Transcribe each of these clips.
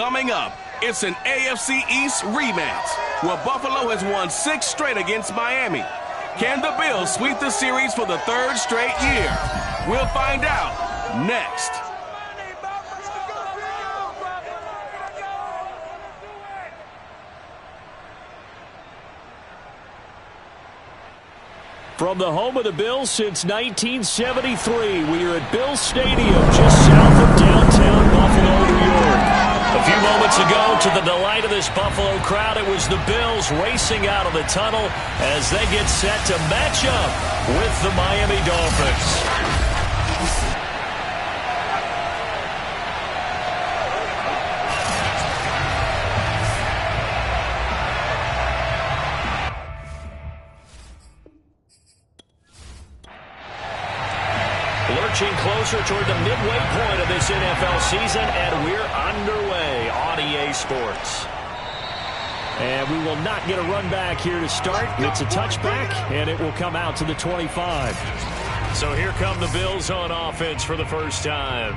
Coming up, it's an AFC East rematch where Buffalo has won 6 straight against Miami. Can the Bills sweep the series for the 3rd straight year? We'll find out next. From the home of the Bills since 1973, we are at Bills Stadium just south of downtown Buffalo, New York. A few moments ago, to the delight of this Buffalo crowd, it was the Bills racing out of the tunnel as they get set to match up with the Miami Dolphins. Lurching closer toward the midway point of this NFL season, and we're underway on EA Sports. And we will not get a run back here to start. It's a touchback, and it will come out to the 25. So here come the Bills on offense for the first time.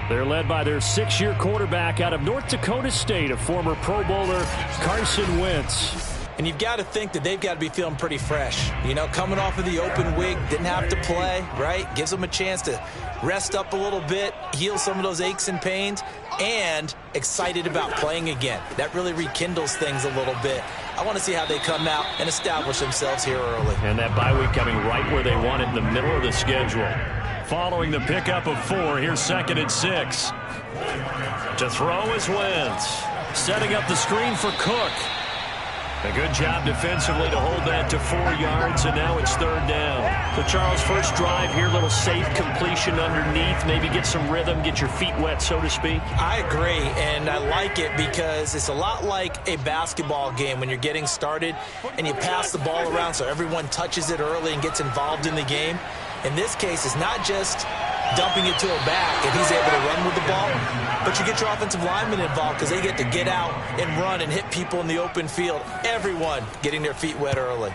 They're led by their 6-year quarterback out of North Dakota State, a former Pro Bowler, Carson Wentz. And you've got to think that they've got to be feeling pretty fresh. You know, coming off of the open week, didn't have to play, right? Gives them a chance to rest up a little bit, heal some of those aches and pains, and excited about playing again. That really rekindles things a little bit. I want to see how they come out and establish themselves here early. And that bye week coming right where they want it, in the middle of the schedule. Following the pickup of 4, here's 2nd and 6. To throw is Wentz. Setting up the screen for Cook. A good job defensively to hold that to 4 yards, and now it's 3rd down. So, Charles, first drive here, little safe completion underneath, maybe get some rhythm, get your feet wet, so to speak. I agree, and I like it because it's a lot like a basketball game when you're getting started and you pass the ball around so everyone touches it early and gets involved in the game. In this case, it's not just dumping it to a back if he's able to run with the ball, but you get your offensive linemen involved because they get to get out and run and hit people in the open field. Everyone getting their feet wet early.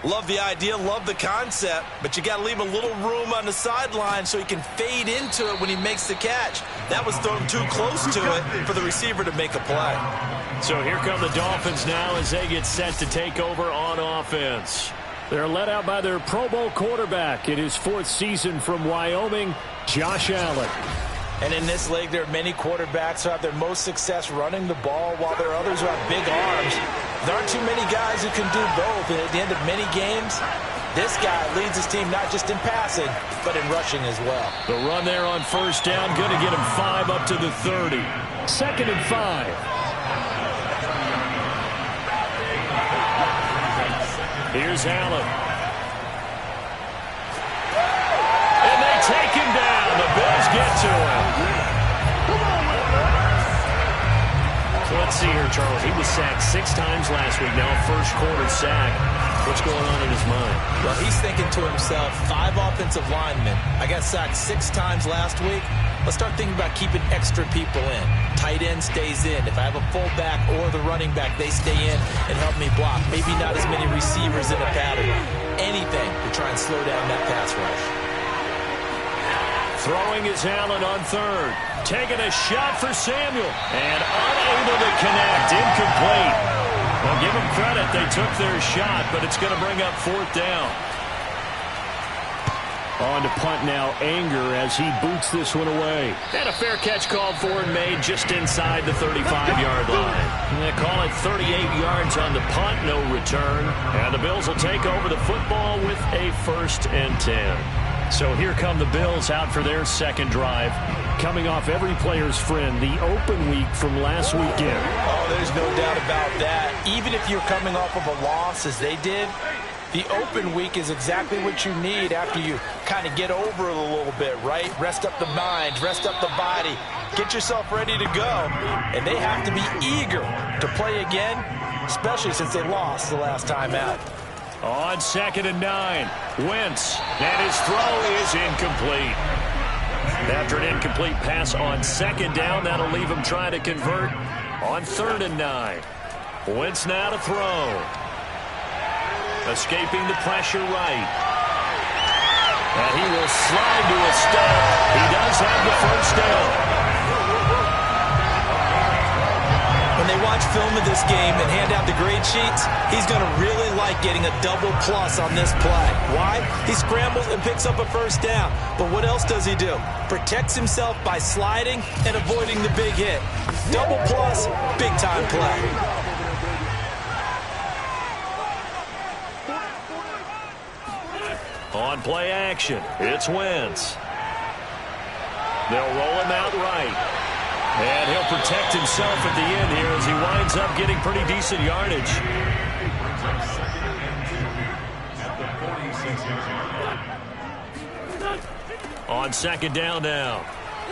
Love the idea, love the concept, but you got to leave a little room on the sideline so he can fade into it when he makes the catch. That was thrown too close to it for the receiver to make a play. So here come the Dolphins now as they get set to take over on offense. They're led out by their Pro Bowl quarterback in his 4th season from Wyoming, Josh Allen. And in this league, there are many quarterbacks who have their most success running the ball, while there are others who have big arms. There aren't too many guys who can do both. And at the end of many games, this guy leads his team not just in passing, but in rushing as well. The run there on 1st down, going to get him 5 up to the 30. 2nd and 5. Here's Allen. And they take him down. The Bills get to him. So let's see here, Charles. He was sacked 6 times last week. Now a first-quarter sack. What's going on in his mind? Well, he's thinking to himself, 5 offensive linemen. I got sacked 6 times last week. Let's start thinking about keeping extra people in. Tight end stays in. If I have a fullback or the running back, they stay in and help me block. Maybe not as many receivers in a pattern. Anything to try and slow down that pass rush. Throwing is Allen on 3rd. Taking a shot for Samuel. And unable to connect. Incomplete. Well, give them credit. They took their shot, but it's going to bring up 4th down. On to punt now, Anger, as he boots this one away. And a fair catch called for and made just inside the 35-yard line. And they call it 38 yards on the punt, no return. And the Bills will take over the football with a 1st and 10. So here come the Bills out for their 2nd drive. Coming off every player's friend, the open week from last weekend. Oh, there's no doubt about that. Even if you're coming off of a loss as they did, the open week is exactly what you need after you kind of get over it a little bit, right? Rest up the mind, rest up the body, get yourself ready to go. And they have to be eager to play again, especially since they lost the last time out. On 2nd and 9, Wentz, and his throw is incomplete. After an incomplete pass on 2nd down, that'll leave him trying to convert on 3rd and 9. Wentz now to throw. Escaping the pressure right. And he will slide to a stop. He does have the 1st down. When they watch film of this game and hand out the grade sheets, he's going to really like getting a double plus on this play. Why? He scrambles and picks up a first down. But what else does he do? Protects himself by sliding and avoiding the big hit. Double plus, big-time play. On play action, it's Wentz. They'll roll him out right. And he'll protect himself at the end here as he winds up getting pretty decent yardage. On second down now,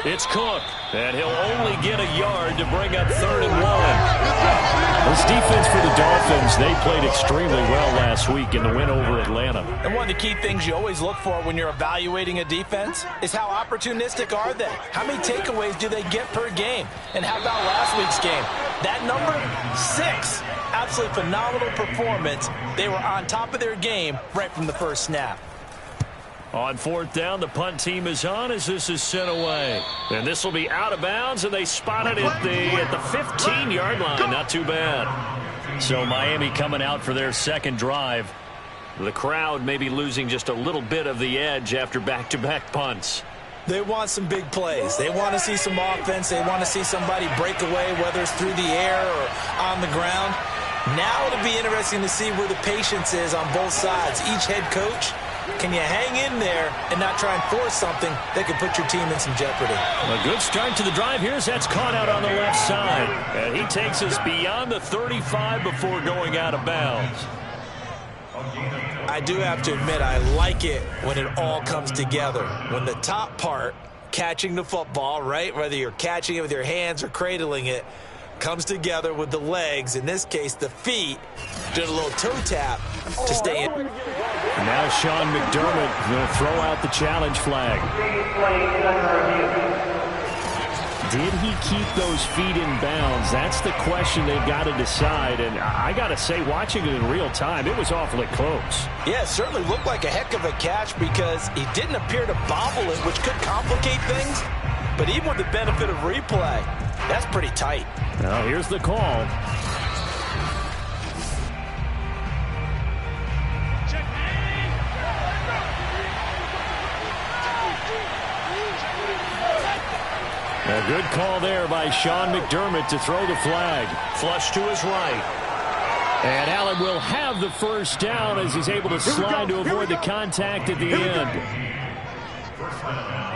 it's Cook. And he'll only get a yard to bring up 3rd and 1. This defense for the Dolphins, they played extremely well last week in the win over Atlanta. And one of the key things you always look for when you're evaluating a defense is how opportunistic are they? How many takeaways do they get per game? And how about last week's game? That number, 6. Absolutely phenomenal performance. They were on top of their game right from the first snap. On 4th down, the punt team is on as this is sent away. And this will be out of bounds, and they spot it at the 15-yard line. Not too bad. So Miami coming out for their second drive. The crowd may be losing just a little bit of the edge after back-to-back punts. They want some big plays. They want to see some offense. They want to see somebody break away, whether it's through the air or on the ground. Now it'll be interesting to see where the patience is on both sides. Each head coach, can you hang in there and not try and force something that could put your team in some jeopardy? A good start to the drive here as that's caught out on the left side. And he takes us beyond the 35 before going out of bounds. I do have to admit, I like it when it all comes together. When the top part, catching the football, right, whether you're catching it with your hands or cradling it, comes together with the legs, in this case the feet, did a little toe tap to stay in. Now Sean McDermott will throw out the challenge flag. Did he keep those feet in bounds? That's the question they've got to decide. And I got to say, watching it in real time, it was awfully close. Yeah, it certainly looked like a heck of a catch because he didn't appear to bobble it, which could complicate things. But even with the benefit of replay, that's pretty tight. Now here's the call. A good call there by Sean McDermott to throw the flag. Flush to his right. And Allen will have the first down as he's able to slide to avoid the contact at the end.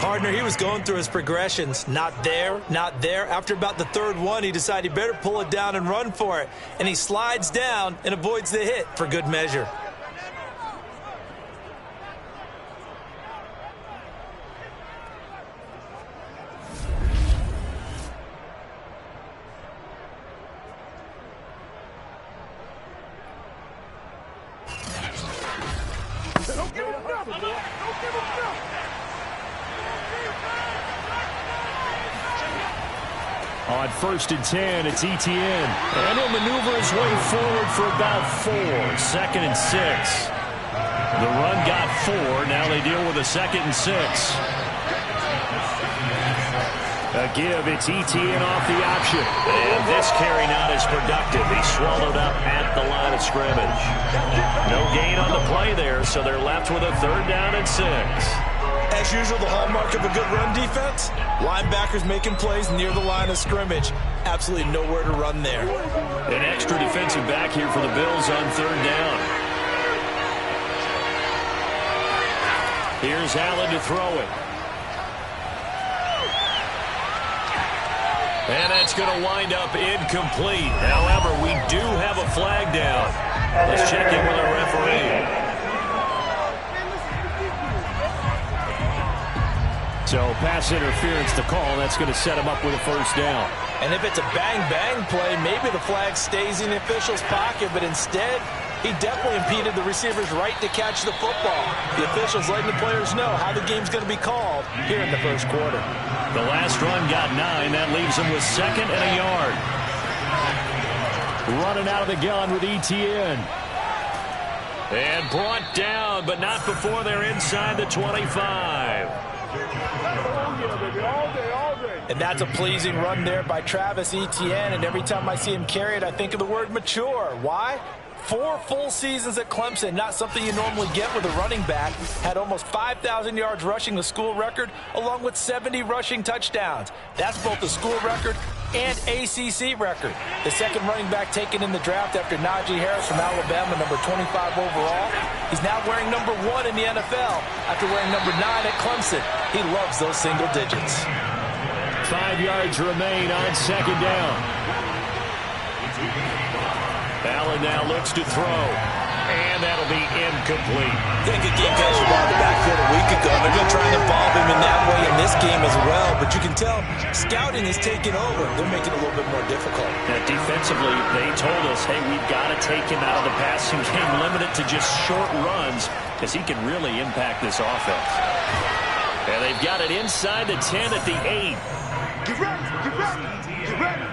Partner, he was going through his progressions. Not there, not there. After about the 3rd one, he decided he better pull it down and run for it. And he slides down and avoids the hit for good measure. On 1st and 10, it's Etienne. And he'll maneuver his way forward for about 4. 2nd and 6. The run got 4. Now they deal with a 2nd and 6. A give, it's Etienne off the option. And this carry not as productive. He's swallowed up at the line of scrimmage. No gain on the play there, so they're left with a 3rd down and 6. As usual, the hallmark of a good run defense, linebackers making plays near the line of scrimmage. Absolutely nowhere to run there. An extra defensive back here for the Bills on 3rd down. Here's Allen to throw it. And that's going to wind up incomplete. However, we do have a flag down. Let's check in with our referee. So pass interference to call. That's going to set him up with a first down. And if it's a bang-bang play, maybe the flag stays in the official's pocket, but instead, he definitely impeded the receiver's right to catch the football. The officials letting the players know how the game's going to be called here in the first quarter. The last run got 9. That leaves him with 2nd and a yard. Running out of the gun with Etienne. And brought down, but not before they're inside the 25. And that's a pleasing run there by Travis Etienne, and every time I see him carry it, I think of the word mature. Why? 4 full seasons at Clemson, not something you normally get with a running back. Had almost 5,000 yards rushing, the school record, along with 70 rushing touchdowns. That's both the school record and ACC record. The second running back taken in the draft after Najee Harris from Alabama, number 25 overall. He's now wearing number 1 in the NFL after wearing number 9 at Clemson. He loves those single digits. 5 yards remain on second down. Allen now looks to throw, and that'll be incomplete. He had a good game catching the ball in the backfield a week ago. They're going to try and involve him in that way in this game as well. But you can tell scouting is taking over. They're making it a little bit more difficult. Now, defensively, they told us, hey, we've got to take him out of the passing game, limit it to just short runs, because he can really impact this offense. And they've got it inside the 10 at the 8. Get ready, get ready, get ready.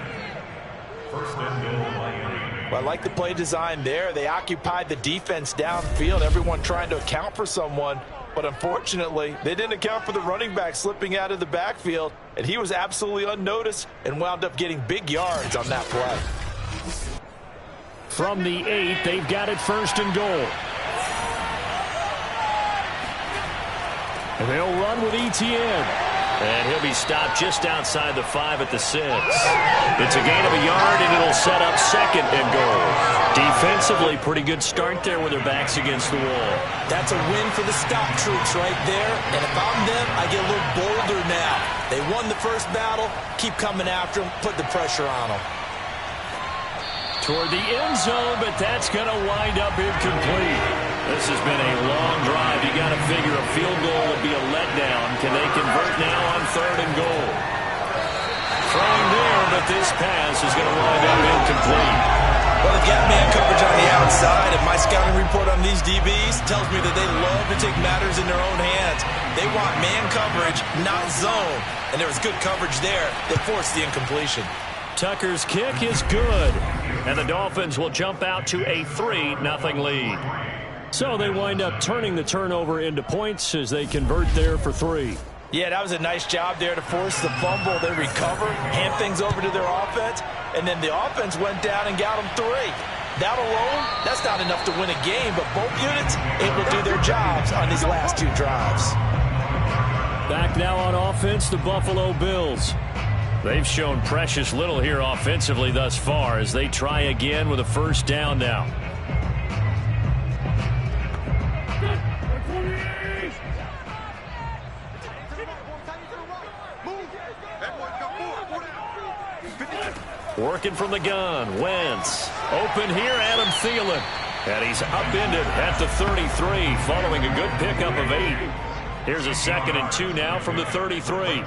First and goal, Miami. Well, I like the play design there. They occupied the defense downfield, everyone trying to account for someone. But unfortunately, they didn't account for the running back slipping out of the backfield, and he was absolutely unnoticed and wound up getting big yards on that play. From the 8, they've got it first and goal. And they'll run with Etienne. And he'll be stopped just outside the 5 at the 6. It's a gain of a yard, and it'll set up second and goal. Defensively, pretty good start there with their backs against the wall. That's a win for the stop troops right there. And if I'm them, I get a little bolder now. They won the first battle. Keep coming after them. Put the pressure on them. Toward the end zone, but that's going to wind up incomplete. This has been a long drive. You got to figure a field goal would be a letdown. Can they convert now on third and goal? Throwing there, but this pass is going to wind up incomplete. Well, they've got man coverage on the outside, and my scouting report on these DBs tells me that they love to take matters in their own hands. They want man coverage, not zone. And there was good coverage there that forced the incompletion. Tucker's kick is good, and the Dolphins will jump out to a 3-0 lead. So they wind up turning the turnover into points as they convert there for 3. Yeah, that was a nice job there to force the fumble. They recover, hand things over to their offense, and then the offense went down and got them 3. That alone, that's not enough to win a game, but both units able to do their jobs on these last 2 drives. Back now on offense, the Buffalo Bills. They've shown precious little here offensively thus far as they try again with a first down now. Working from the gun, Wentz. Open here, Adam Thielen. And he's upended at the 33 following a good pickup of 8. Here's a 2nd and 2 now from the 33.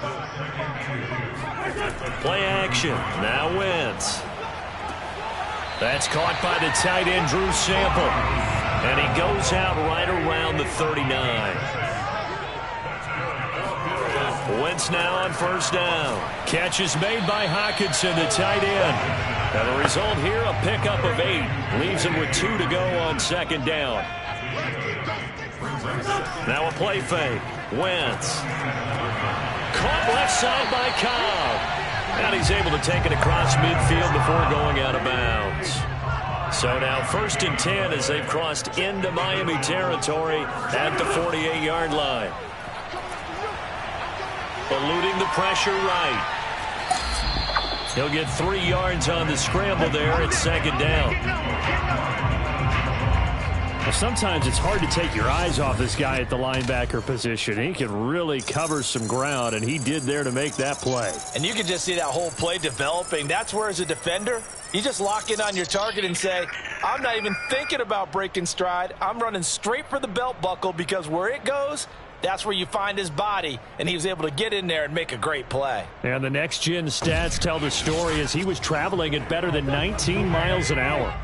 Play action. Now Wentz. That's caught by the tight end, Drew Sample. And he goes out right around the 39. Wentz now on first down. Catch is made by Hockenson, the tight end. And the result here, a pickup of 8. Leaves him with 2 to go on second down. Now a play fake. Wentz. Caught left side by Cobb. And he's able to take it across midfield before going out of bounds. So now 1st and 10 as they've crossed into Miami territory at the 48-yard line. Eluding the pressure right. He'll get 3 yards on the scramble there at second down. Well, sometimes it's hard to take your eyes off this guy at the linebacker position. He can really cover some ground, and he did there to make that play. And you can just see that whole play developing. That's where, as a defender, you just lock in on your target and say, I'm not even thinking about breaking stride. I'm running straight for the belt buckle because where it goes, that's where you find his body, and he was able to get in there and make a great play. And the next-gen stats tell the story as he was traveling at better than 19 miles an hour.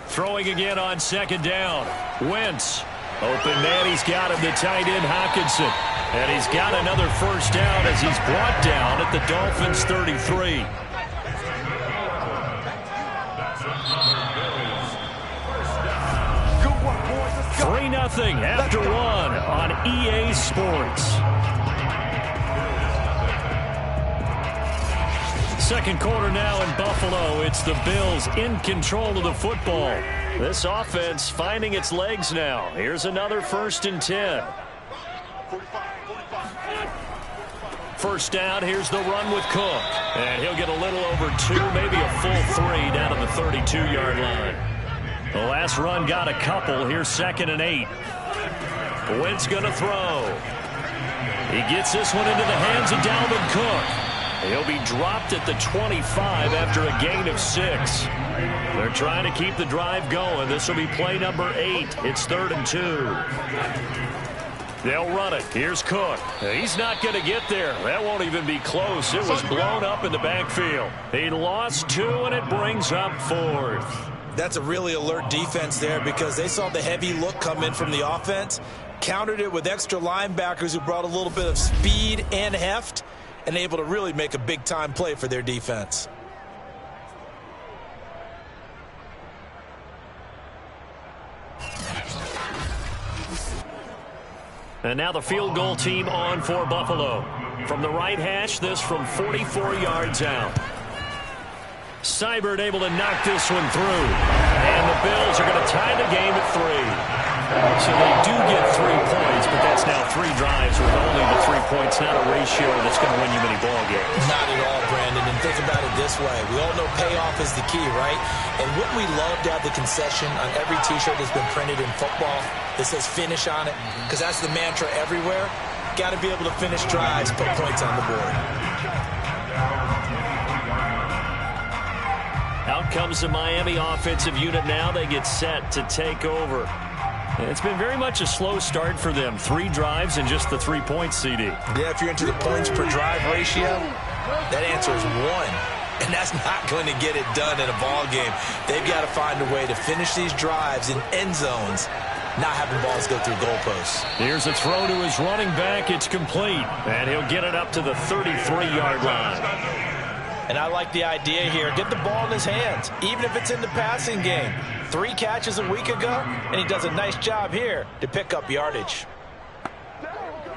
Throwing again on second down. Wentz. Open man, he's got him, the tight end Hockenson. And he's got another first down as he's brought down at the Dolphins' 33. 3-0 after one on EA Sports. Second quarter now in Buffalo. It's the Bills in control of the football. This offense finding its legs now. Here's another 1st and 10. First down, here's the run with Cook. And he'll get a little over 2, maybe a full 3 down to the 32-yard line. The last run got a couple. Here's 2nd and 8. Wentz going to throw. He gets this one into the hands of Dalvin Cook. He'll be dropped at the 25 after a gain of 6. They're trying to keep the drive going. This will be play number 8. It's 3rd and 2. They'll run it. Here's Cook. He's not going to get there. That won't even be close. It was blown up in the backfield. He lost 2, and it brings up 4th. That's a really alert defense there because they saw the heavy look come in from the offense, countered it with extra linebackers who brought a little bit of speed and heft, and able to really make a big-time play for their defense. And now the field goal team on for Buffalo. From the right hash, this from 44 yards out. Seibert able to knock this one through. And the Bills are going to tie the game at 3. So they do get 3 points, but that's now 3 drives with only the 3 points, not a ratio that's going to win you many ball games. Not at all, Brandon. And think about it this way. We all know payoff is the key, right? And wouldn't we love to have the concession on every T-shirt that's been printed in football that says finish on it? Because that's the mantra everywhere. Got to be able to finish drives, put points on the board. Out comes the Miami offensive unit now. They get set to take over. It's been very much a slow start for them. 3 drives and just the 3 points, CD. Yeah, if you're into the points per drive ratio, that answer is 1. And that's not going to get it done in a ball game. They've got to find a way to finish these drives in end zones, not having balls go through goalposts. Here's a throw to his running back. It's complete. And he'll get it up to the 33-yard line. And I like the idea here. Get the ball in his hands, even if it's in the passing game. 3 catches a week ago, and he does a nice job here to pick up yardage.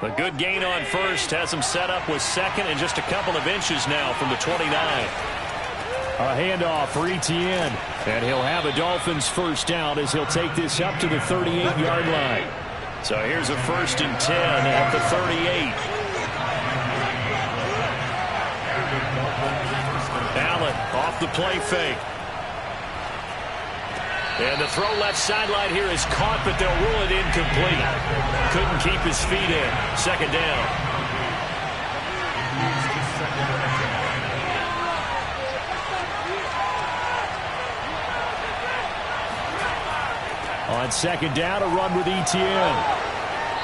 A good gain on first has him set up with 2nd and just a couple of inches now from the 29. A handoff for Etienne, and he'll have a Dolphins first down as he'll take this up to the 38-yard line. So here's a 1st and 10 at the 38. Allen off the play fake. And the throw left sideline here is caught, but they'll rule it incomplete. Couldn't keep his feet in. 2nd down. On 2nd down, a run with Etienne.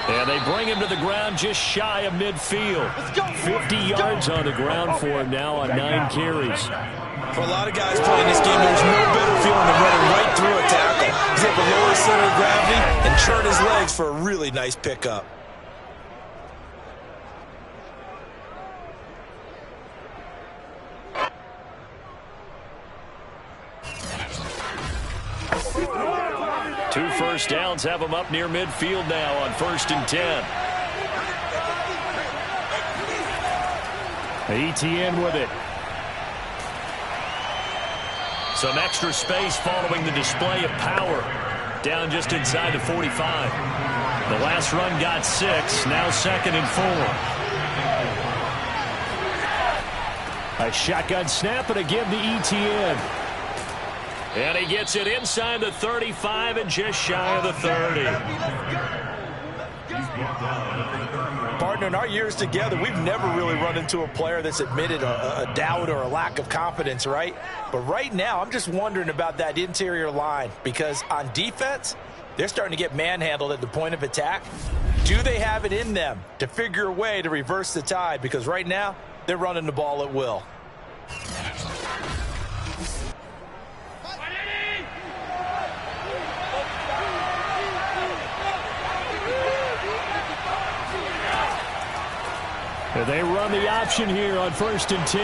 And they bring him to the ground just shy of midfield. 50 yards on the ground for him now on 9 carries. For a lot of guys playing this game, there's no better feeling than running right through a tackle. He's able to lower his center of gravity and turn his legs for a really nice pickup. Two first downs have him up near midfield now on 1st and 10. Etienne with it. Some extra space following the display of power. Down just inside the 45. The last run got 6. Now 2nd and 4. A shotgun snap and again to Etienne. And he gets it inside the 35 and just shy of the 30. Partner, in our years together, we've never really run into a player that's admitted a doubt or a lack of confidence, right? But right now, I'm just wondering about that interior line because on defense, they're starting to get manhandled at the point of attack. Do they have it in them to figure a way to reverse the tide? Because right now, they're running the ball at will. They run the option here on 1st and 10.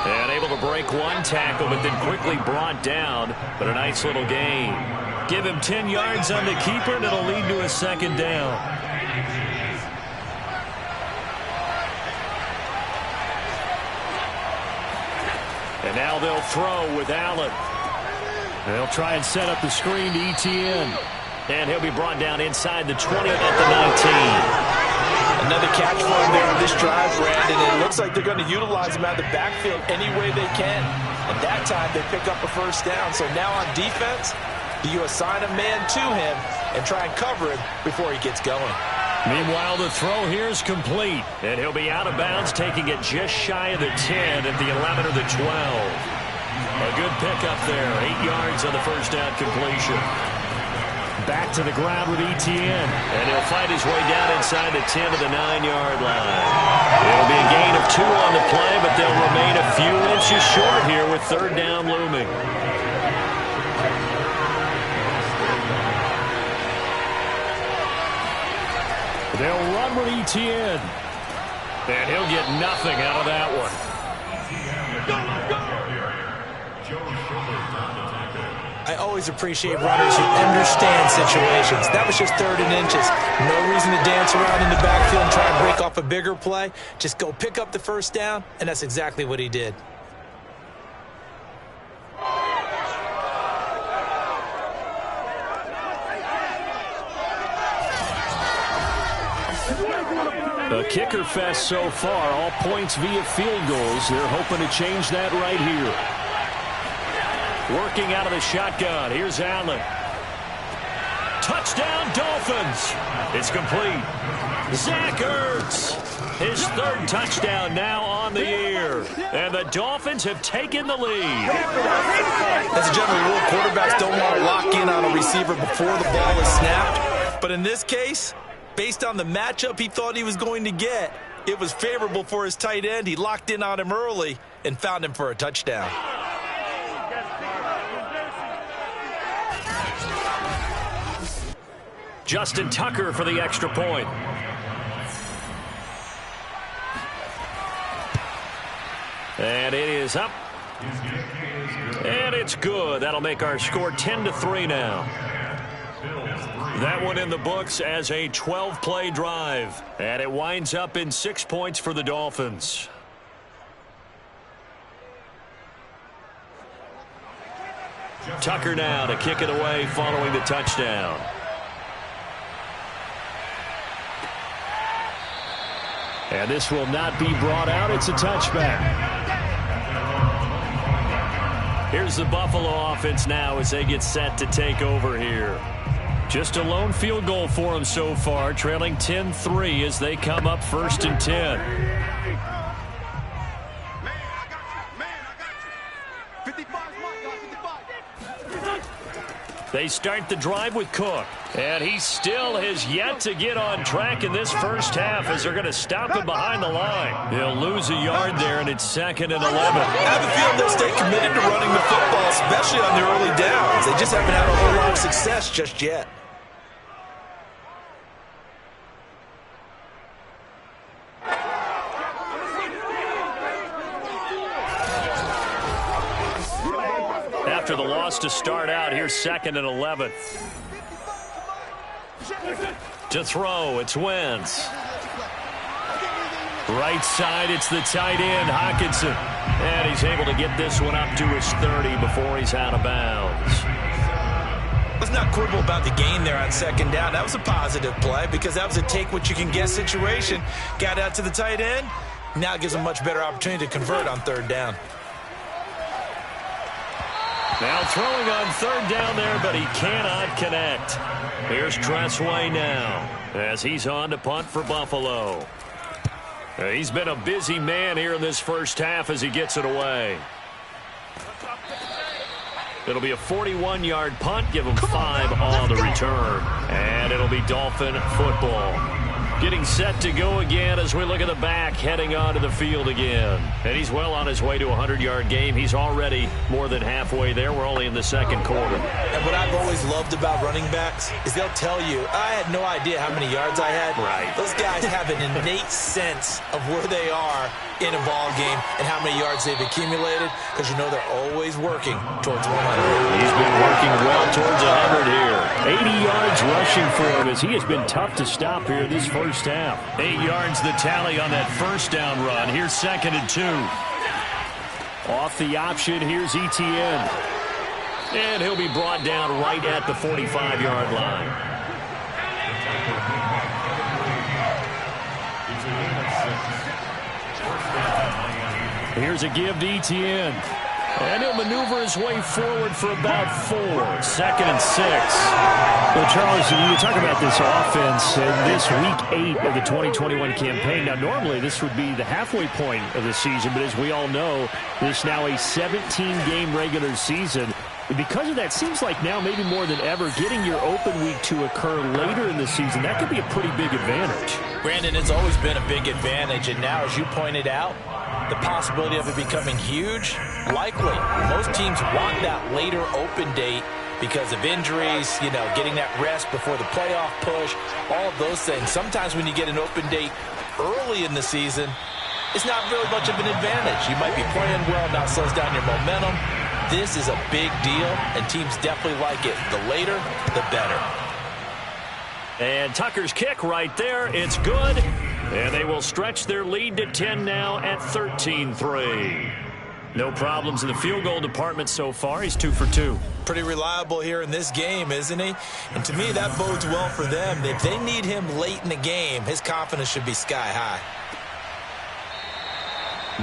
And able to break one tackle, but then quickly brought down. But a nice little gain. Give him 10 yards on the keeper, and it'll lead to a second down. And now they'll throw with Allen. They'll try and set up the screen to Etienne. And he'll be brought down inside the 20 at the 19. Another catch for him there on this drive, Brandon. And it looks like they're going to utilize him out of the backfield any way they can. And that time they pick up a first down. So now on defense, do you assign a man to him and try and cover him before he gets going? Meanwhile, the throw here is complete. And he'll be out of bounds, taking it just shy of the 10 at the 11 or the 12. A good pickup there. 8 yards on the first down completion. Back to the ground with Etienne. And he'll fight his way down inside the 10 to the 9-yard line. It'll be a gain of 2 on the play, but they'll remain a few inches short here with third down looming. They'll run with Etienne. And he'll get nothing out of that one. I always appreciate runners who understand situations. That was just 3rd and inches. No reason to dance around in the backfield and try and break off a bigger play. Just go pick up the first down, and that's exactly what he did. A kicker fest so far, all points via field goals. They're hoping to change that right here. Working out of the shotgun. Here's Allen. Touchdown, Dolphins. It's complete. Zach Ertz. His 3rd touchdown now on the year. And the Dolphins have taken the lead. As a general rule, quarterbacks don't want to lock in on a receiver before the ball is snapped. But in this case, based on the matchup he thought he was going to get, it was favorable for his tight end. He locked in on him early and found him for a touchdown. Justin Tucker for the extra point. And it is up. And it's good. That'll make our score 10-3 now. That one in the books as a 12-play drive. And it winds up in 6 points for the Dolphins. Tucker now to kick it away following the touchdown. And this will not be brought out. It's a touchback. Here's the Buffalo offense now as they get set to take over here. Just a lone field goal for them so far, trailing 10-3 as they come up 1st and 10. They start the drive with Cook. And he still has yet to get on track in this first half as they're going to stop him behind the line. They'll lose a yard there, and it's 2nd and 11. I have a feeling they'll stay committed to running the football, especially on their early downs. They just haven't had a whole lot of success just yet. After the loss to start out, here's 2nd and 11. To throw, it's Wentz. Right side, it's the tight end, Hockenson. And he's able to get this one up to his 30 before he's out of bounds. Let's not quibble about the gain there on 2nd down. That was a positive play because that was a take-what-you-can-get situation. Got out to the tight end. Now it gives him a much better opportunity to convert on 3rd down. Now throwing on 3rd down there, but he cannot connect. Here's Tressway now as he's on to punt for Buffalo. He's been a busy man here in this first half as he gets it away. It'll be a 41-yard punt, give him 5 on the return. And it'll be Dolphin football. Getting set to go again as we look at the back heading onto the field again. And he's well on his way to a 100-yard game. He's already more than halfway there. We're only in the second quarter. And what I've always loved about running backs is they'll tell you, I had no idea how many yards I had. Right. Those guys have an innate sense of where they are in a ball game and how many yards they've accumulated, because you know they're always working towards 100. He's been working well towards 100 here. 80 yards rushing for him as he has been tough to stop here this first half. 8 yards the tally on that first down run. Here's 2nd and 2. Off the option, here's Etienne. And he'll be brought down right at the 45-yard line. Here's a give to Etienne. And he'll maneuver his way forward for about 4. 2nd and 6. Well, Charles, you talk about this offense in this week 8 of the 2021 campaign. Now, normally this would be the halfway point of the season, but as we all know, this now a 17-game regular season. And because of that, seems like now maybe more than ever, getting your open week to occur later in the season, that could be a pretty big advantage. Brandon, it's always been a big advantage, and now, as you pointed out, the possibility of it becoming huge, likely. Most teams want that later open date because of injuries, you know, getting that rest before the playoff push, all of those things. Sometimes when you get an open date early in the season, it's not really much of an advantage. You might be playing well, now slows down your momentum. This is a big deal, and teams definitely like it. The later, the better. And Tucker's kick right there. It's good. And they will stretch their lead to 10 now at 13-3. No problems in the field goal department so far. He's 2 for 2. Pretty reliable here in this game, isn't he? And to me, that bodes well for them. If they need him late in the game, his confidence should be sky high.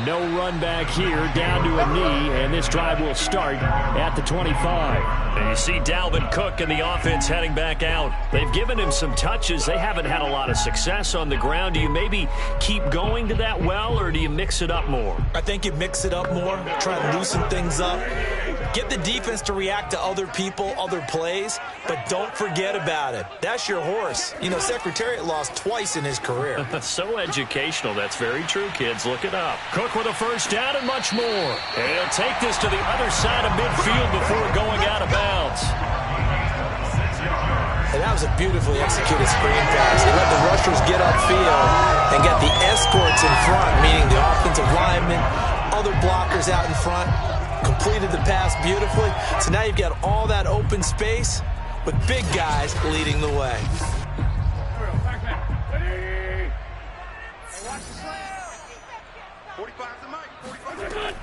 No run back here, down to a knee, and this drive will start at the 25. And you see Dalvin Cook and the offense heading back out. They've given him some touches. They haven't had a lot of success on the ground. Do you maybe keep going to that well, or do you mix it up more? I think you mix it up more, try and loosen things up. Get the defense to react to other people, other plays, but don't forget about it. That's your horse. You know, Secretariat lost twice in his career. So educational. That's very true, kids. Look it up. Cook with a first down and much more. And he'll take this to the other side of midfield before going out of bounds. And that was a beautifully executed screen pass. They let the rushers get upfield and get the escorts in front, meaning the offensive linemen, other blockers out in front. Completed the pass beautifully. So now you've got all that open space with big guys leading the way.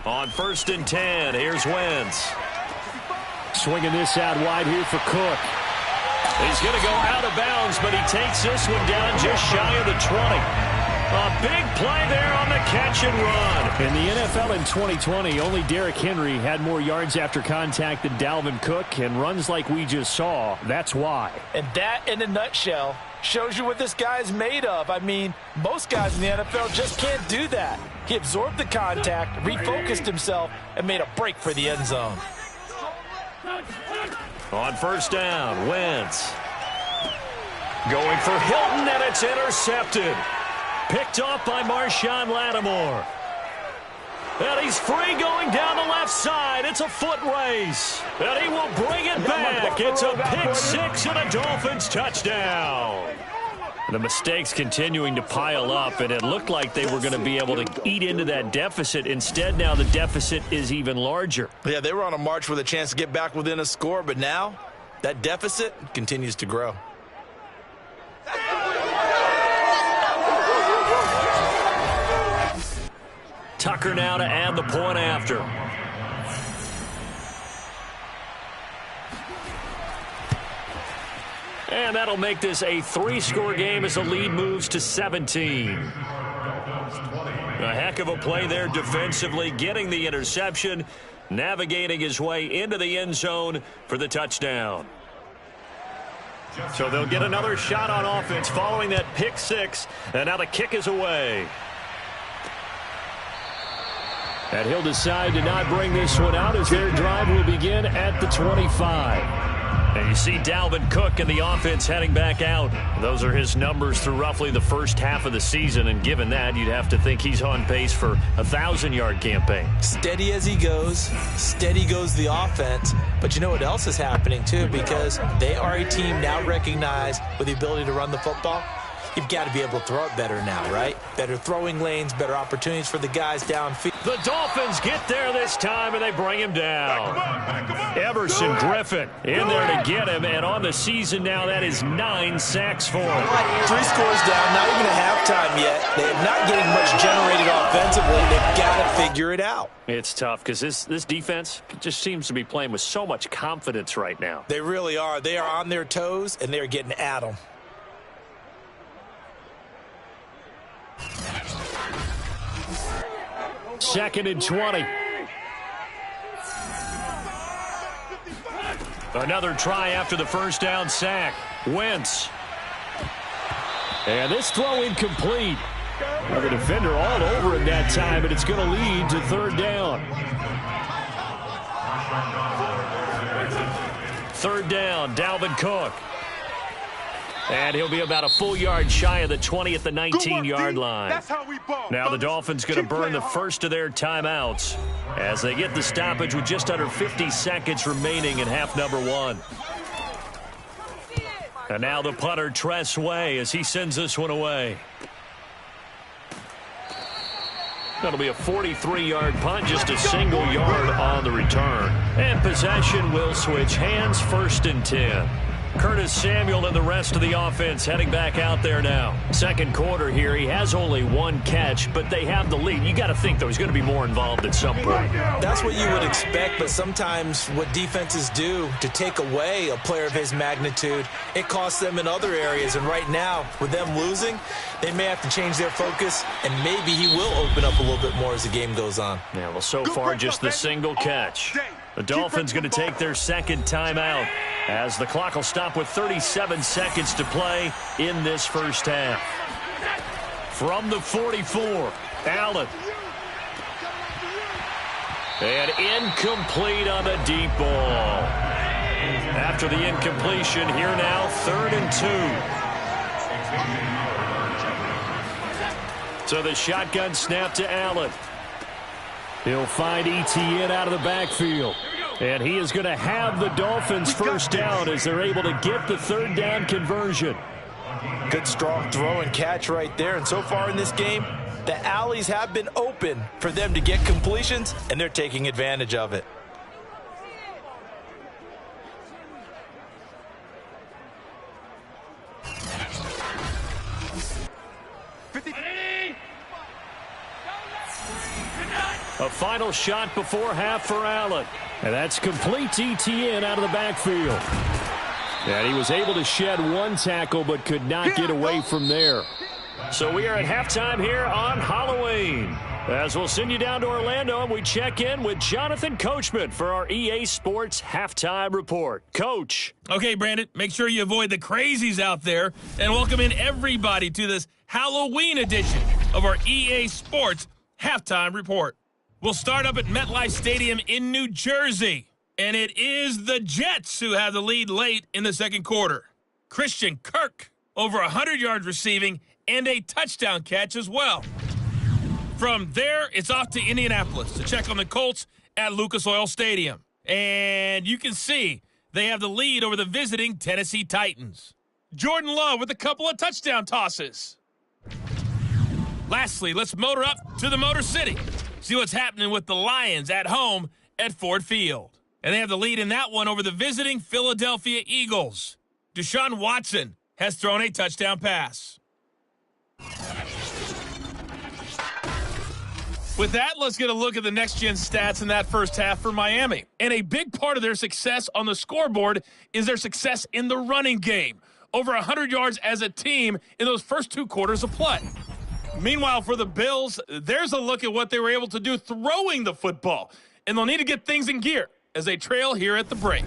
On 1st and 10, here's Wentz. Swinging this out wide here for Cook. He's going to go out of bounds, but he takes this one down just shy of the 20. A big play there on the catch and run. In the NFL in 2020, only Derrick Henry had more yards after contact than Dalvin Cook, and runs like we just saw. That's why. And that, in a nutshell, shows you what this guy is made of. I mean, most guys in the NFL just can't do that. He absorbed the contact, refocused himself, and made a break for the end zone. On 1st down, Wentz. Going for Hilton, and it's intercepted. Picked off by Marshawn Lattimore. And he's free going down the left side. It's a foot race. And he will bring it back. It's a pick 6 and a Dolphins touchdown. The mistakes continuing to pile up, and it looked like they were going to be able to eat into that deficit. Instead, now the deficit is even larger. Yeah, they were on a march with a chance to get back within a score, but now that deficit continues to grow. Tucker now to add the point after. And that'll make this a 3-score game as the lead moves to 17. A heck of a play there defensively, getting the interception, navigating his way into the end zone for the touchdown. So they'll get another shot on offense following that pick 6, and now the kick is away. And he'll decide to not bring this one out as their drive will begin at the 25. And you see Dalvin Cook and the offense heading back out. Those are his numbers through roughly the first half of the season, and given that, you'd have to think he's on pace for a 1,000-yard campaign. Steady as he goes, steady goes the offense. But you know what else is happening, too, because they are a team now recognized with the ability to run the football. You've got to be able to throw it better now, right? Better throwing lanes, better opportunities for the guys downfield. The Dolphins get there this time, and they bring him down. Everson Griffin in there to get him, and on the season now, that is 9 sacks for him. 3 scores down, not even a halftime yet. They're not getting much generated offensively. They've got to figure it out. It's tough because this defense just seems to be playing with so much confidence right now. They really are. They are on their toes, and they're getting at them. Second and 20. Another try after the first down sack. Wentz. And this throw incomplete. Well, the defender all over him that time, but it's going to lead to third down. Third down, Dalvin Cook. And he'll be about a full yard shy of the 20 at the 19-yard line. Now the Dolphins going to burn the first of their timeouts as they get the stoppage with just under 50 seconds remaining in half number 1. And now the punter, Tress Way, as he sends this one away. That'll be a 43-yard punt, just a single yard on the return. And possession will switch hands, 1st and 10. Curtis Samuel and the rest of the offense heading back out there now. Second quarter here, he has only 1 catch, but they have the lead. You got to think, though, he's going to be more involved at some point. That's what you would expect, but sometimes what defenses do to take away a player of his magnitude, it costs them in other areas. And right now, with them losing, they may have to change their focus, and maybe he will open up a little bit more as the game goes on. Yeah, well, so far, just the single catch. The Dolphins going to take their second timeout as the clock will stop with 37 seconds to play in this first half. From the 44, Allen. And incomplete on the deep ball. After the incompletion, here now, 3rd and 2. So the shotgun snap to Allen. He'll find Etienne out of the backfield. And he is going to have the Dolphins first down as they're able to get the third down conversion. Good strong throw and catch right there. And so far in this game, the alleys have been open for them to get completions, and they're taking advantage of it. A final shot before half for Allen. And that's complete to Etienne out of the backfield. And he was able to shed 1 tackle but could not get away from there. So we are at halftime here on Halloween. As we'll send you down to Orlando and we check in with Jonathan Coachman for our EA Sports Halftime Report. Coach. Okay, Brandon, make sure you avoid the crazies out there and welcome in everybody to this Halloween edition of our EA Sports Halftime Report. We'll start up at MetLife Stadium in New Jersey, and it is the Jets who have the lead late in the second quarter. Christian Kirk, over 100 yards receiving and a touchdown catch as well. From there, it's off to Indianapolis to check on the Colts at Lucas Oil Stadium. And you can see they have the lead over the visiting Tennessee Titans. Jordan Love with a couple of touchdown tosses. Lastly, let's motor up to the Motor City. See what's happening with the Lions at home at Ford Field. And they have the lead in that one over the visiting Philadelphia Eagles. Deshaun Watson has thrown a touchdown pass. With that, let's get a look at the next-gen stats in that first half for Miami. And a big part of their success on the scoreboard is their success in the running game. Over 100 yards as a team in those first 2 quarters of play. Meanwhile, for the Bills, there's a look at what they were able to do throwing the football. And they'll need to get things in gear as they trail here at the break.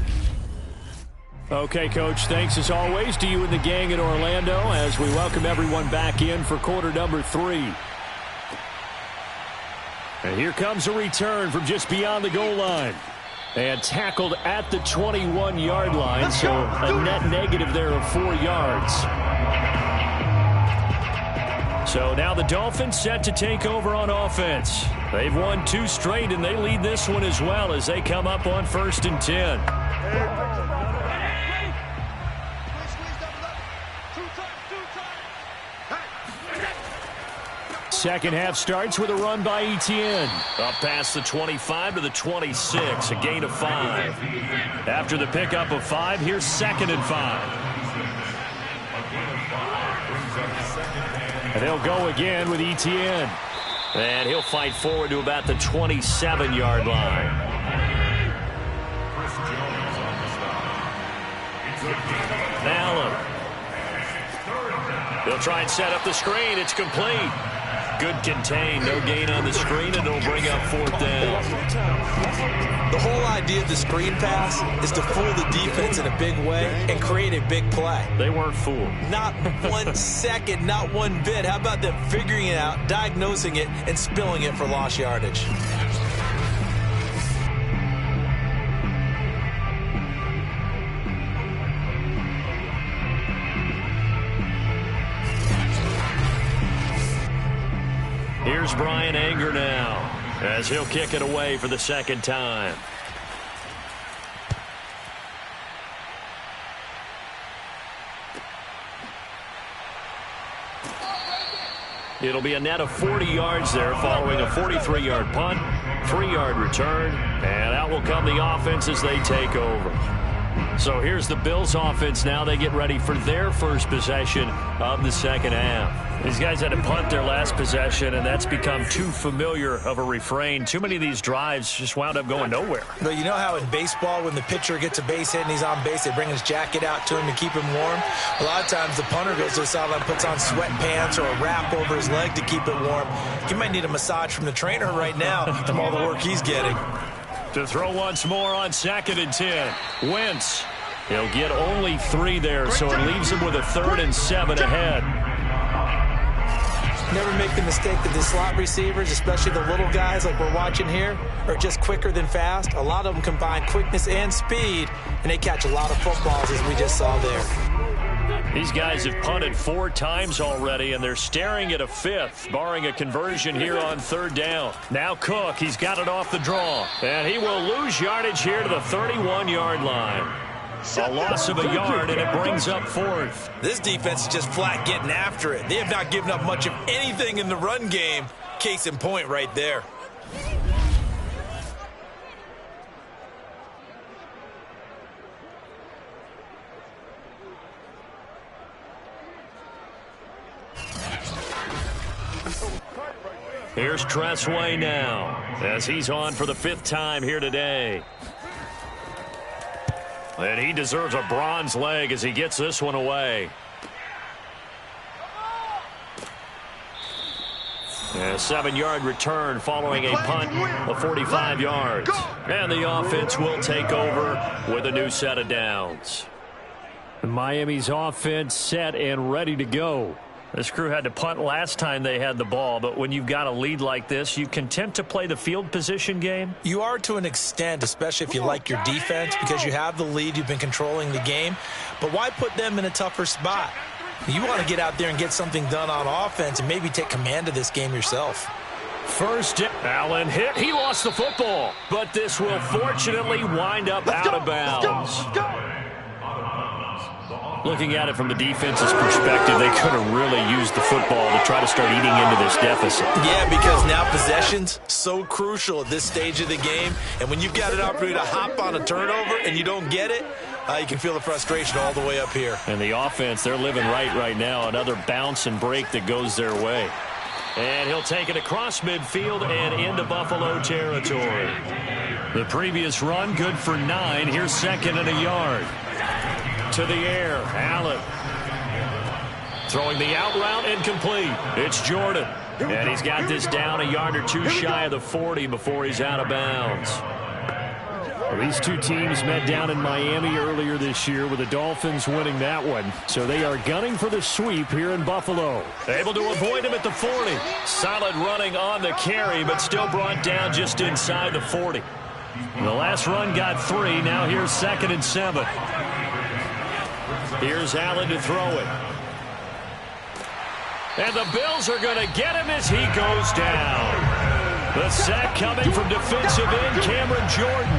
Okay, Coach, thanks as always to you and the gang in Orlando as we welcome everyone back in for quarter number 3. And here comes a return from just beyond the goal line. And tackled at the 21-yard line, so a net negative there of 4 yards. So now the Dolphins set to take over on offense. They've won 2 straight, and they lead this one as well as they come up on 1st and 10. Second half starts with a run by Etienne. Up past the 25 to the 26, a gain of 5. After the pickup of 5, here's 2nd and 5. And they'll go again with Etienne. And he'll fight forward to about the 27-yard line. Allen. They'll try and set up the screen. It's complete. Good contain, no gain on the screen, and it'll bring up 4th down. The whole idea of the screen pass is to fool the defense in a big way and create a big play. They weren't fooled. Not 1 second, not 1 bit. How about them figuring it out, diagnosing it, and spilling it for lost yardage? Here's Brian Anger now as he'll kick it away for the 2nd time. It'll be a net of 40 yards there following a 43-yard punt, 3-yard return, and out will come the offense as they take over. So here's the Bills offense now. They get ready for their first possession of the 2nd half. These guys had to punt their last possession, and that's become too familiar of a refrain. Too many of these drives just wound up going nowhere. But you know how in baseball, when the pitcher gets a base hit and he's on base, they bring his jacket out to him to keep him warm? A lot of times the punter goes to the sideline, puts on sweatpants or a wrap over his leg to keep it warm. He might need a massage from the trainer right now from all the work he's getting. To throw once more on 2nd and 10. Wentz. He'll get only 3 there, so it leaves him with a 3rd and 7 ahead. Never make the mistake that the slot receivers, especially the little guys like we're watching here, are just quicker than fast. A lot of them combine quickness and speed, and they catch a lot of footballs, as we just saw there. These guys have punted 4 times already, and they're staring at a 5th, barring a conversion here on 3rd down. Now Cook, he's got it off the draw, and he will lose yardage here to the 31-yard line. A loss of a yard, and it brings up 4th. This defense is just flat getting after it. They have not given up much of anything in the run game. Case in point right there. Here's Tressway now as he's on for the 5th time here today. And he deserves a bronze leg as he gets this one away. A 7-yard return following a punt of 45 yards. And the offense will take over with a new set of downs. Miami's offense set and ready to go. This crew had to punt last time they had the ball, but when you've got a lead like this, you content to play the field position game? You are to an extent, especially if you like your defense, because you have the lead, you've been controlling the game. But why put them in a tougher spot? You want to get out there and get something done on offense and maybe take command of this game yourself. First, Allen hit. He lost the football, but this will fortunately wind up out of bounds. Looking at it from the defense's perspective, they could have really used the football to try to start eating into this deficit. Yeah, because now possession's so crucial at this stage of the game. And when you've got an opportunity to hop on a turnover and you don't get it, you can feel the frustration all the way up here. And the offense, they're living right now. Another bounce and break that goes their way. And he'll take it across midfield and into Buffalo territory. The previous run, good for 9. Here's 2nd and a yard. To the air, Allen. Throwing the out route, incomplete. It's Jordan. And he's got this down a yard or 2 shy of the 40 before he's out of bounds. Well, these 2 teams met down in Miami earlier this year with the Dolphins winning that one. So they are gunning for the sweep here in Buffalo. Able to avoid him at the 40. Solid running on the carry, but still brought down just inside the 40. The last run got 3. Now here's 2nd and 7. Here's Allen to throw it. And the Bills are going to get him as he goes down. The sack coming from defensive end Cameron Jordan.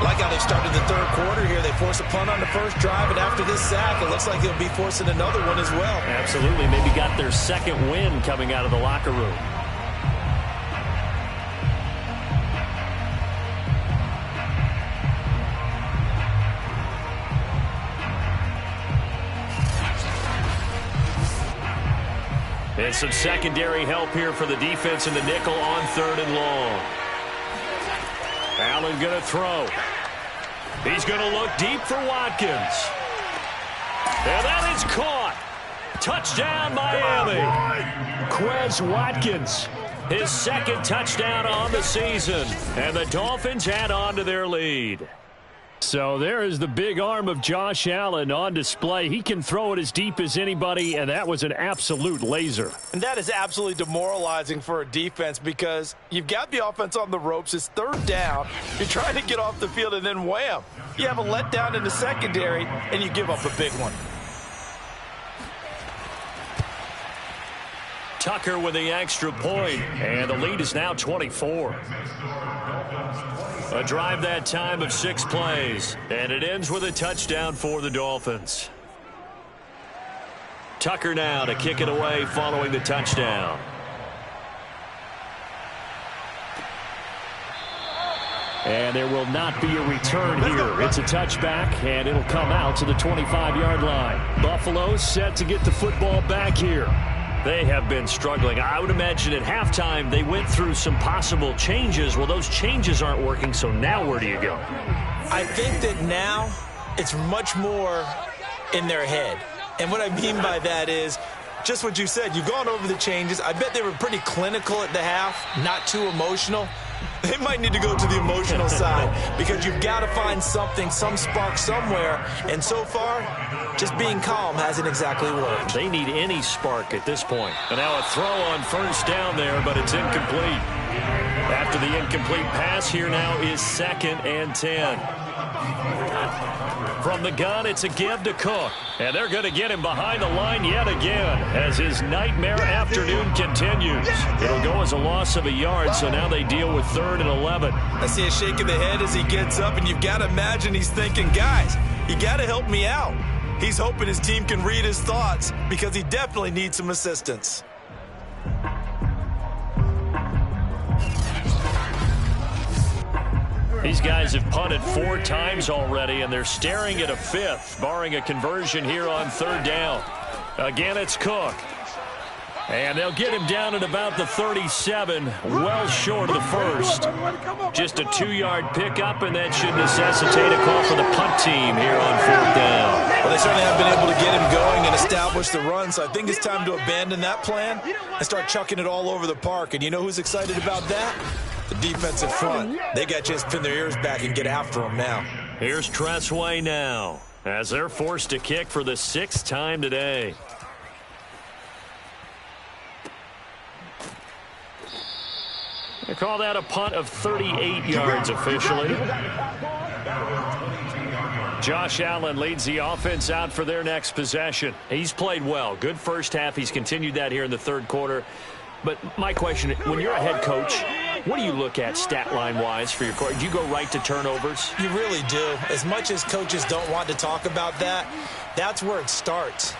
Like how they started the third quarter here. They force a punt on the first drive, and after this sack, it looks like they'll be forcing another one as well. Absolutely. Maybe got their second win coming out of the locker room. And some secondary help here for the defense in the nickel on 3rd and long. Allen going to throw. He's going to look deep for Watkins. And that is caught. Touchdown, Miami. Quez Watkins, his 2nd touchdown on the season. And the Dolphins add on to their lead. So there is the big arm of Josh Allen on display. He can throw it as deep as anybody, and that was an absolute laser. And that is absolutely demoralizing for a defense because you've got the offense on the ropes. It's 3rd down. You're trying to get off the field, and then wham. You have a letdown in the secondary, and you give up a big one. Tucker with the extra point, and the lead is now 24. A drive that time of 6 plays, and it ends with a touchdown for the Dolphins. Tucker now to kick it away following the touchdown. And there will not be a return here. It's a touchback, and it'll come out to the 25-yard line. Buffalo set to get the football back here. They have been struggling. I would imagine at halftime they went through some possible changes. Well, those changes aren't working, so now where do you go? I think that now it's much more in their head. And what I mean by that is just what you said. You've gone over the changes. I bet they were pretty clinical at the half, not too emotional. They might need to go to the emotional side because you've got to find something, some spark somewhere. And so far, just being calm hasn't exactly worked. They need any spark at this point. And now a throw on 1st down there, but it's incomplete. After the incomplete pass, here now is 2nd and 10. From the gun, it's a give to Cook. And they're going to get him behind the line yet again as his nightmare afternoon continues. It'll go as a loss of a yard, so now they deal with 3rd and 11. I see a shake of the head as he gets up, and you've got to imagine he's thinking, guys, you got to help me out. He's hoping his team can read his thoughts because he definitely needs some assistance. These guys have punted 4 times already, and they're staring at a 5th, barring a conversion here on 3rd down. Again, it's Cook. And they'll get him down at about the 37, well short of the 1st. Just a 2-yard pickup, and that should necessitate a call for the punt team here on 4th down. Well, they certainly have been able to get him going and establish the run, so I think it's time to abandon that plan and start chucking it all over the park. And you know who's excited about that? The defensive front. They got a chance to pin their ears back and get after him now. Here's Tressway now as they're forced to kick for the 6th time today. They call that a punt of 38 yards officially. Josh Allen leads the offense out for their next possession. He's played well. Good first half. He's continued that here in the 3rd quarter. But my question, when you're a head coach, what do you look at stat line-wise for your court? Do you go right to turnovers? You really do. As much as coaches don't want to talk about that, that's where it starts.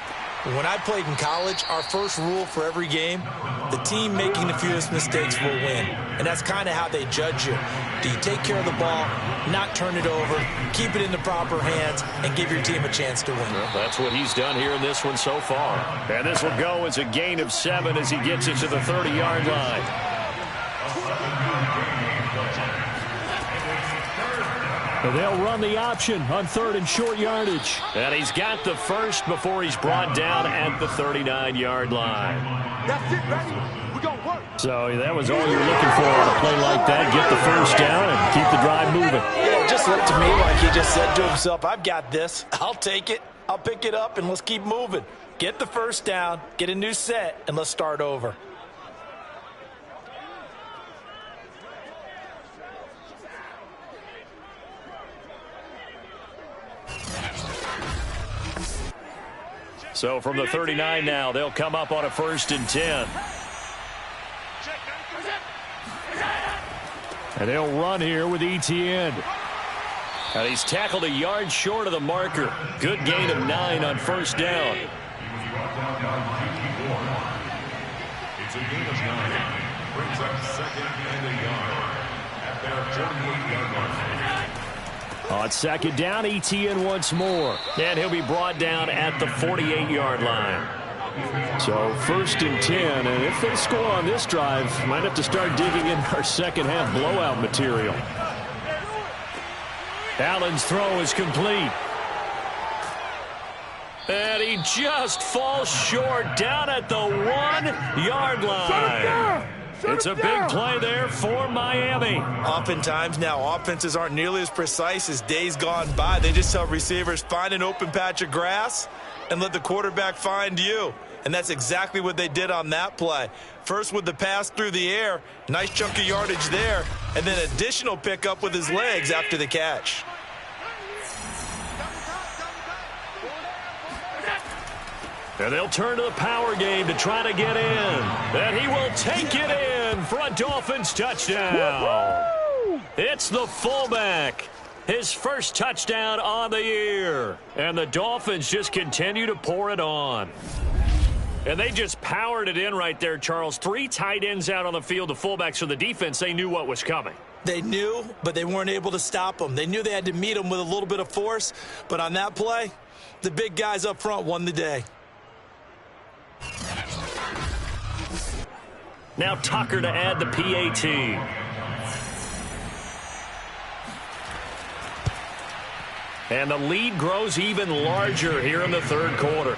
When I played in college, our first rule for every game, the team making the fewest mistakes will win. And that's kind of how they judge you. Do you take care of the ball, not turn it over, keep it in the proper hands, and give your team a chance to win? Well, that's what he's done here in this one so far. And this will go as a gain of 7 as he gets it to the 30-yard line. They'll run the option on 3rd and short yardage. And he's got the first before he's brought down at the 39-yard line. That's it, ready? We're going to work. So that was all you're looking for on a play like that. Get the first down and keep the drive moving. Yeah, it just looked to me like he just said to himself, I've got this. I'll take it. I'll pick it up, and let's keep moving. Get the first down, get a new set, and let's start over. So from the 39 now, they'll come up on a 1st and 10. And they'll run here with Etienne. And he's tackled a yard short of the marker. Good gain of 9 on 1st down. It's a gain of 9. Brings up 2nd and a yard at their 48-yard line. On 2nd down, Etienne once more. And he'll be brought down at the 48-yard line. So 1st and 10, and if they score on this drive, might have to start digging in our second-half blowout material. Allen's throw is complete. And he just falls short down at the 1-yard line. It's a big play there for Miami. Oftentimes now, offenses aren't nearly as precise as days gone by. They just tell receivers, find an open patch of grass and let the quarterback find you. And that's exactly what they did on that play. First with the pass through the air, nice chunk of yardage there, and then additional pickup with his legs after the catch. And they'll turn to the power game to try to get in. And he will take it in for a Dolphins touchdown. It's the fullback. His first touchdown on the year. And the Dolphins just continue to pour it on. And they just powered it in right there, Charles. 3 tight ends out on the field, the fullbacks for the defense. They knew what was coming. They knew, but they weren't able to stop them. They knew they had to meet them with a little bit of force. But on that play, the big guys up front won the day. Now Tucker to add the PAT. And the lead grows even larger here in the 3rd quarter.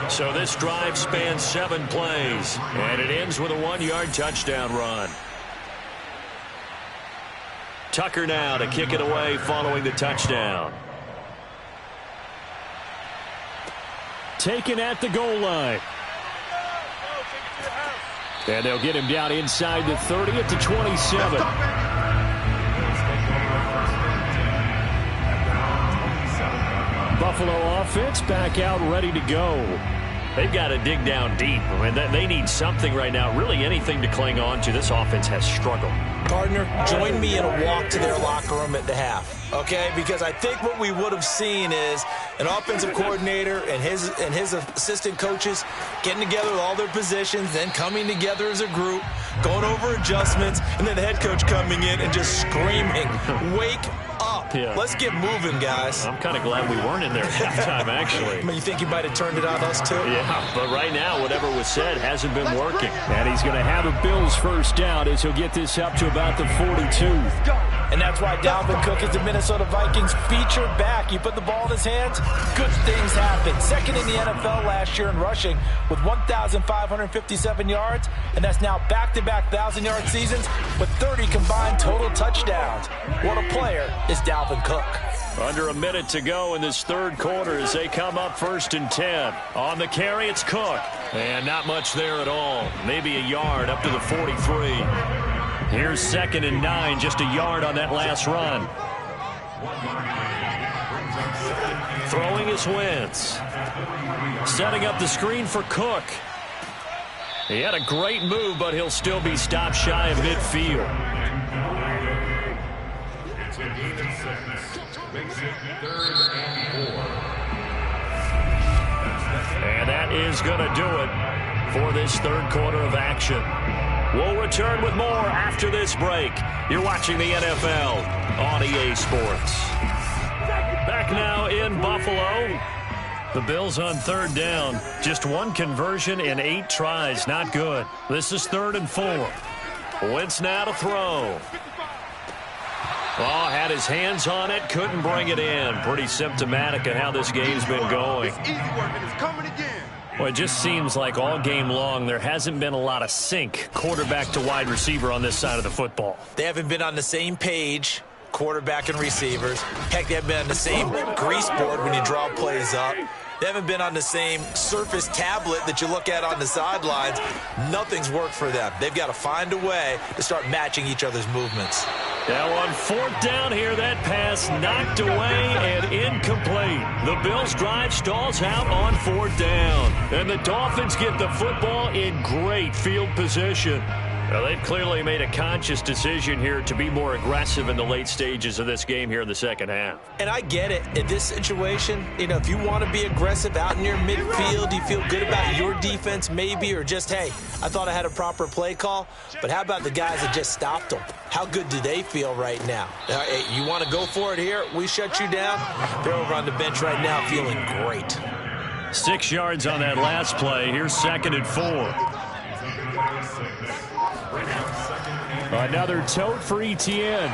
So this drive spans 7 plays, and it ends with a 1-yard touchdown run. Tucker now to kick it away following the touchdown. Taken at the goal line. And they'll get him down inside the 30 at the 27. Buffalo offense back out ready to go. They've got to dig down deep. I mean, they need something right now, really anything to cling on to. This offense has struggled. Partner, join me in a walk to their locker room at the half, okay? Because I think what we would have seen is an offensive coordinator and his assistant coaches getting together with all their positions, then coming together as a group, going over adjustments, and then the head coach coming in and just screaming, wake up. Yeah. Let's get moving, guys. I'm kind of glad we weren't in there at halftime, actually. I mean, you think you might have turned it on us, too? Yeah, but right now, whatever was said hasn't been working. And he's going to have a Bills first down as he'll get this up to about the 42. And that's why Dalvin Cook is the Minnesota Vikings featured back. You put the ball in his hands, good things happen. Second in the NFL last year in rushing with 1,557 yards, and that's now back-to-back 1,000-yard seasons with 30 combined total touchdowns. What a player is Dalvin Cook. Under a minute to go in this 3rd quarter as they come up 1st and 10. On the carry, it's Cook. And not much there at all. Maybe a yard up to the 43. Here's 2nd and 9, just a yard on that last run. Throwing is Wentz. Setting up the screen for Cook. He had a great move, but he'll still be stopped shy of midfield. It's a gain of 6. Makes it 3rd and 4. And that is going to do it for this 3rd quarter of action. We'll return with more after this break. You're watching the NFL on EA Sports. Back now in Buffalo. The Bills on 3rd down. Just 1 conversion in 8 tries. Not good. This is 3rd and 4. Wentz now to throw. Oh, had his hands on it. Couldn't bring it in. Pretty symptomatic of how this game's been going. Well, it just seems like all game long there hasn't been a lot of sync quarterback to wide receiver on this side of the football. They haven't been on the same page, quarterback and receivers. Heck, they haven't been on the same grease board when you draw plays up. They haven't been on the same Surface tablet that you look at on the sidelines. Nothing's worked for them. They've got to find a way to start matching each other's movements. Now on 4th down here, that pass knocked away and incomplete. The Bills' drive stalls out on 4th down. And the Dolphins get the football in great field position. Well, they've clearly made a conscious decision here to be more aggressive in the late stages of this game here in the second half. And I get it. In this situation, if you want to be aggressive out near midfield, you feel good about your defense maybe, or just, hey, I thought I had a proper play call. But how about the guys that just stopped them? How good do they feel right now? Hey, you want to go for it here? We shut you down? They're over on the bench right now feeling great. 6 yards on that last play. Here's 2nd and 4. Another tote for Etienne.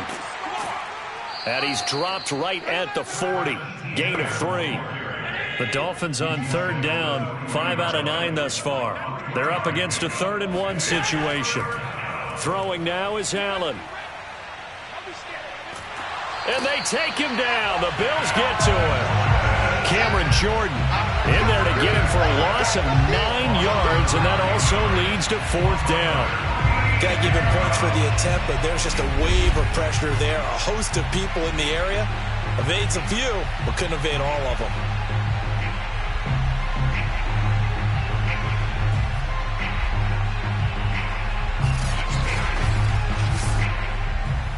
And he's dropped right at the 40. Gain of 3. The Dolphins on 3rd down. 5 out of 9 thus far. They're up against a 3rd and 1 situation. Throwing now is Allen. And they take him down. The Bills get to him. Cameron Jordan in there to get him for a loss of 9 yards, and that also leads to 4th down. Got to give him points for the attempt, but there's just a wave of pressure there. A host of people in the area. Evades a few, but couldn't evade all of them.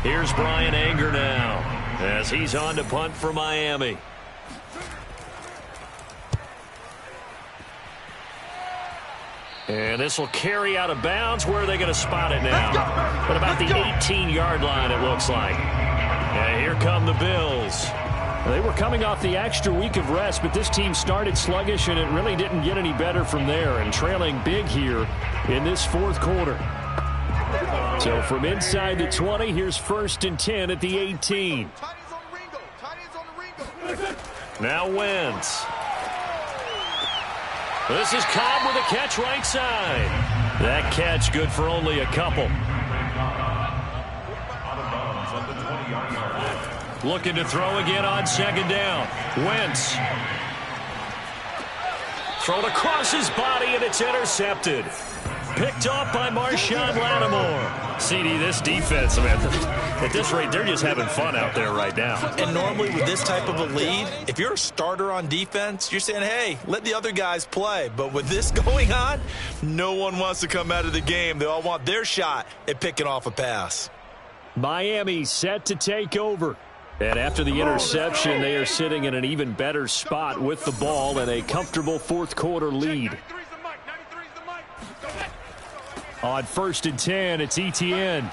Here's Brian Anger now as he's on to punt for Miami. And this will carry out of bounds. Where are they going to spot it now? At about the 18-yard line, it looks like. And here come the Bills. They were coming off the extra week of rest, but this team started sluggish, and it really didn't get any better from there, and trailing big here in this 4th quarter. So from inside the 20, here's 1st and 10 at the 18. Now Wentz. This is Cobb with a catch right side. That catch good for only a couple. Looking to throw again on 2nd down. Wentz. Thrown across his body, and it's intercepted. Picked off by Marshawn Lattimore. CD, this defense, man, at this rate, they're just having fun out there right now. And normally with this type of a lead, if you're a starter on defense, you're saying, hey, let the other guys play. But with this going on, No one wants to come out of the game. They all want their shot at picking off a pass. Miami set to take over. And after the interception, they are sitting in an even better spot with the ball and a comfortable 4th quarter lead. On 1st and 10, it's Etienne.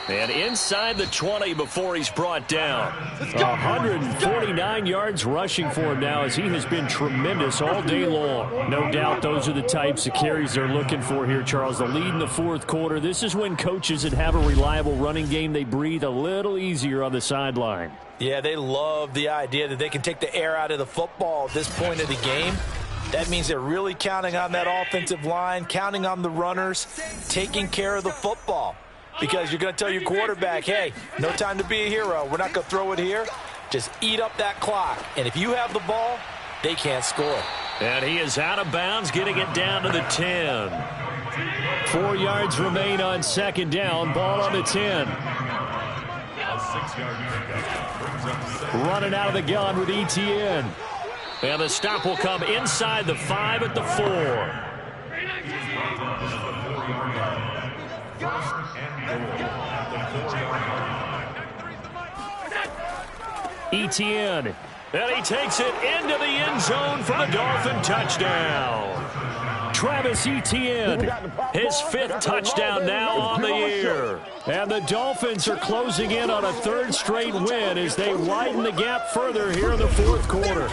And inside the 20 before he's brought down. 149 yards rushing for him now, as he has been tremendous all day long. No doubt those are the types of carries they're looking for here, Charles. The lead in the 4th quarter. This is when coaches that have a reliable running game, they breathe a little easier on the sideline. yeah, they love the idea that they can take the air out of the football at this point of the game. That means they're really counting on that offensive line, counting on the runners, taking care of the football. Because you're going to tell your quarterback, hey, no time to be a hero. We're not going to throw it here. Just eat up that clock. And if you have the ball, they can't score. And he is out of bounds, getting it down to the 10. 4 yards remain on 2nd down. Ball on the 10. Running out of the gun with Etienne. And the stop will come inside the 5 at the 4. Etienne. And he takes it into the end zone for the Dolphin touchdown. Travis Etienne. His 5th touchdown now on the year. And the Dolphins are closing in on a 3rd straight win as they widen the gap further here in the 4th quarter.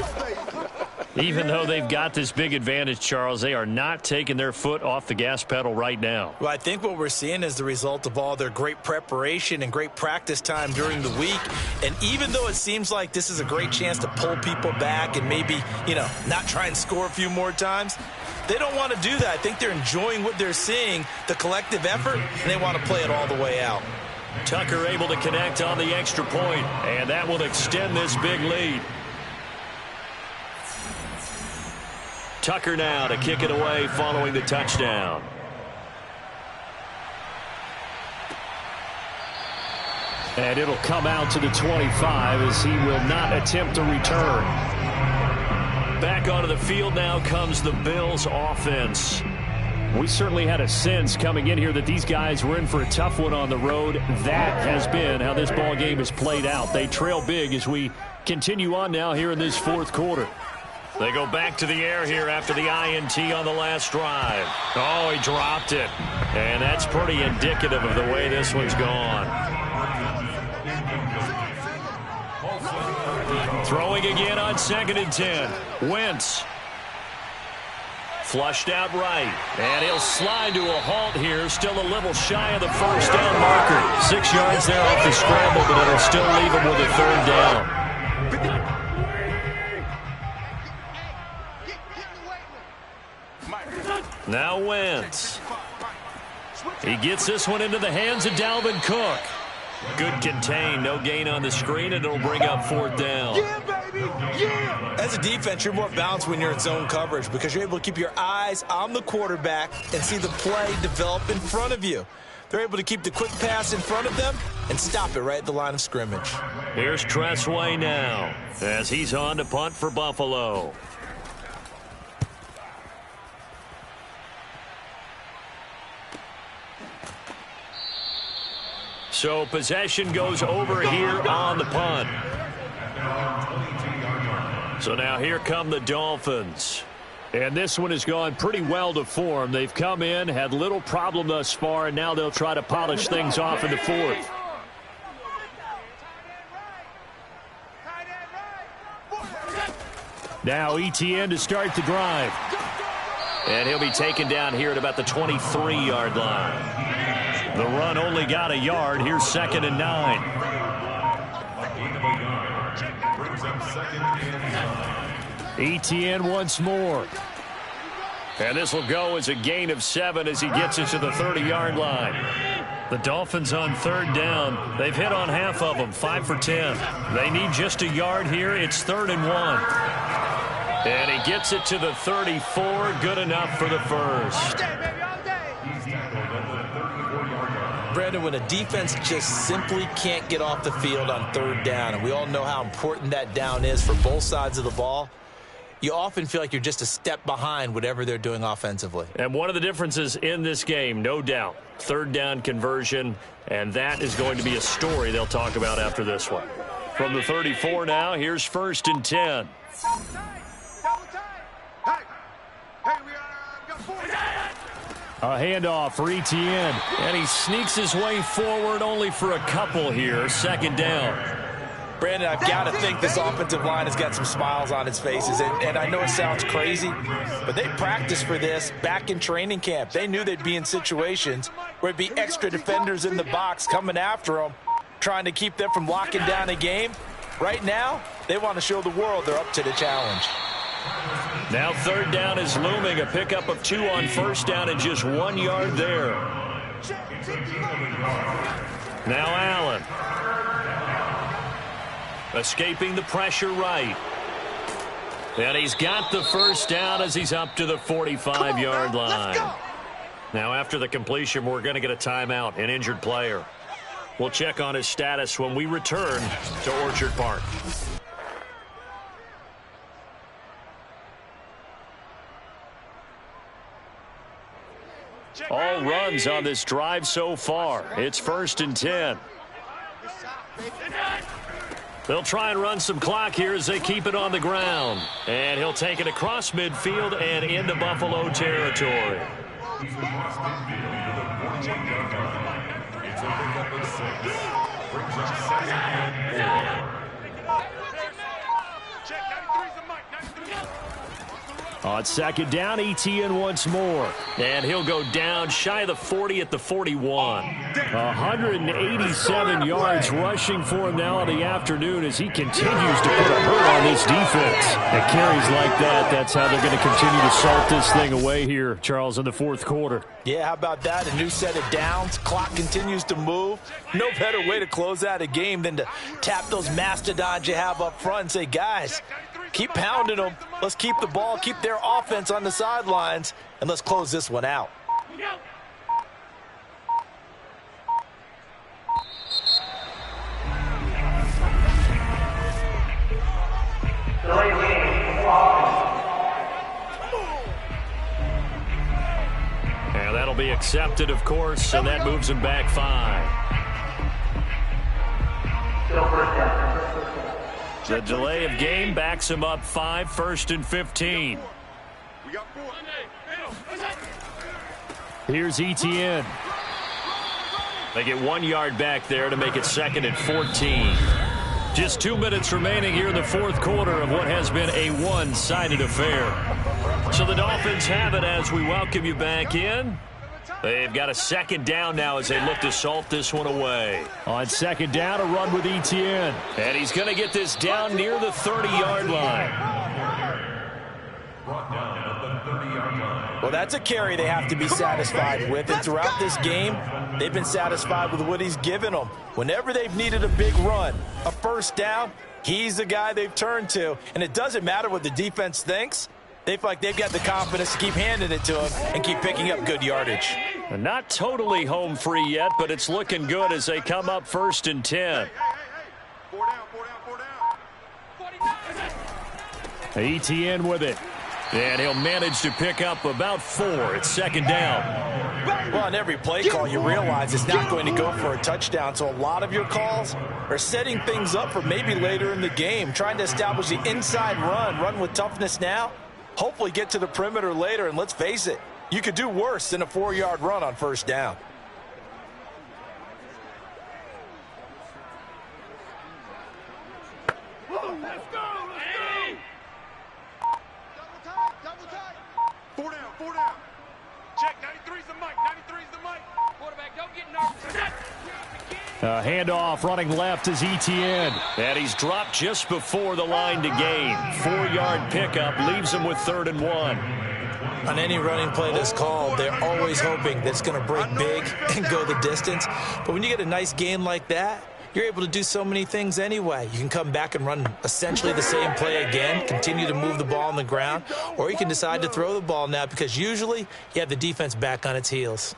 Even though they've got this big advantage, Charles, they are not taking their foot off the gas pedal right now. Well, I think what we're seeing is the result of all their great preparation and great practice time during the week. And even though it seems like this is a great chance to pull people back and maybe, not try and score a few more times, they don't want to do that. I think they're enjoying what they're seeing, the collective effort, and they want to play it all the way out. Tucker able to connect on the extra point, and that will extend this big lead. Tucker now to kick it away following the touchdown. And it'll come out to the 25 as he will not attempt to return. Back onto the field now comes the Bills offense. We certainly had a sense coming in here that these guys were in for a tough one on the road. That has been how this ball game has played out. They trail big as we continue on now here in this fourth quarter. They go back to the air here after the INT on the last drive. Oh, he dropped it. And that's pretty indicative of the way this one's gone. Throwing again on 2nd and 10. Wentz. Flushed out right. And he'll slide to a halt here. Still a little shy of the first down marker. 6 yards there off the scramble, but it'll still leave him with a 3rd down. Now Wentz. He gets this one into the hands of Dalvin Cook. Good contain, no gain on the screen, and it'll bring up 4th down. Yeah, baby, yeah. As a defense, you're more balanced when you're in zone coverage because you're able to keep your eyes on the quarterback and see the play develop in front of you. They're able to keep the quick pass in front of them and stop it right at the line of scrimmage. Here's Tressway now as he's on to punt for Buffalo. So possession goes over here on the punt. So now here come the Dolphins. And this one has gone pretty well to form. They've come in, had little problem thus far, and now they'll try to polish things off in the 4th. Now ETN to start the drive. And he'll be taken down here at about the 23-yard line. The run only got a yard. Here's 2nd and 9. ETN once more. And this will go as a gain of 7 as he gets it to the 30-yard line. The Dolphins on 3rd down. They've hit on half of them, 5 for 10. They need just a yard here. It's 3rd and 1. And he gets it to the 34. Good enough for the first. Brandon, when a defense just simply can't get off the field on 3rd down, and we all know how important that down is for both sides of the ball, you often feel like you're just a step behind whatever they're doing offensively. And one of the differences in this game, no doubt, 3rd down conversion, and that is going to be a story they'll talk about after this one. From the 34 now, here's 1st and 10. A handoff for ETN. And he sneaks his way forward only for a couple here. 2nd down. Brandon, I've got to think this offensive line has got some smiles on its faces. And I know it sounds crazy, but they practiced for this back in training camp. They knew they'd be in situations where it'd be extra defenders in the box coming after them, trying to keep them from locking down a game. Right now, they want to show the world they're up to the challenge. Now 3rd down is looming. A pickup of 2 on 1st down and just 1 yard there. Now Allen. Escaping the pressure right. And he's got the 1st down as he's up to the 45-yard line. Now after the completion, we're going to get a timeout, an injured player. We'll check on his status when we return to Orchard Park. All runs on this drive so far. It's 1st and 10. They'll try and run some clock here as they keep it on the ground. And he'll take it across midfield and into Buffalo territory. On 2nd down, ETN once more. And he'll go down shy of the 40 at the 41. 187 yards rushing for him now in the afternoon as he continues to put a hurt on this defense. At carries like that, that's how they're going to continue to salt this thing away here, Charles, in the 4th quarter. Yeah, how about that? A new set of downs. Clock continues to move. No better way to close out a game than to tap those mastodons you have up front and say, guys, keep pounding them. Let's keep the ball, keep their offense on the sidelines, and let's close this one out. accepted, of course, and that moves him back 5. The delay of game backs him up 5, 1st and 15. Here's Etienne. They get 1 yard back there to make it 2nd and 14. Just 2 minutes remaining here in the fourth quarter of what has been a one-sided affair. So the Dolphins have it as we welcome you back in. They've got a 2nd down now as they look to salt this one away. On 2nd down, a run with Etienne. And he's going to get this down near the 30-yard line. Brought down at the 30-yard line. Well, that's a carry they have to be satisfied with. And throughout this game, they've been satisfied with what he's given them. Whenever they've needed a big run, a 1st down, he's the guy they've turned to. And it doesn't matter what the defense thinks. They feel like they've got the confidence to keep handing it to him and keep picking up good yardage. Not totally home free yet, but it's looking good as they come up 1st and 10. 4 down, 4 down, 4 down. Etienne with it. And he'll manage to pick up about 4. It's 2nd down. Well, on every play call, you realize it's not going to go for a touchdown. So a lot of your calls are setting things up for maybe later in the game, trying to establish the inside run with toughness now. Hopefully get to the perimeter later, and let's face it, you could do worse than a 4-yard run on 1st down. Let's go, let's go. Double tight. 4 down, 4 down. Check, 93's the mic, 93's the mic. Quarterback, don't get nervous. Handoff running left is Etienne. And he's dropped just before the line to gain. 4-yard pickup leaves him with 3rd and 1. On any running play that's called, they're always hoping that it's going to break big and go the distance. But when you get a nice gain like that, you're able to do so many things anyway. You can come back and run essentially the same play again, continue to move the ball on the ground, or you can decide to throw the ball now because usually you have the defense back on its heels.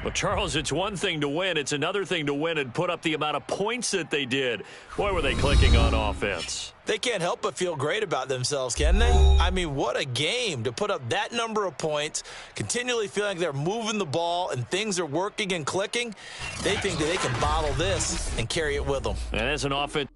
Well, Charles, it's one thing to win. It's another thing to win and put up the amount of points that they did. Boy, were they clicking on offense. They can't help but feel great about themselves, can they? I mean, what a game to put up that number of points, continually feeling like they're moving the ball and things are working and clicking. They think that they can bottle this and carry it with them. And as an offense...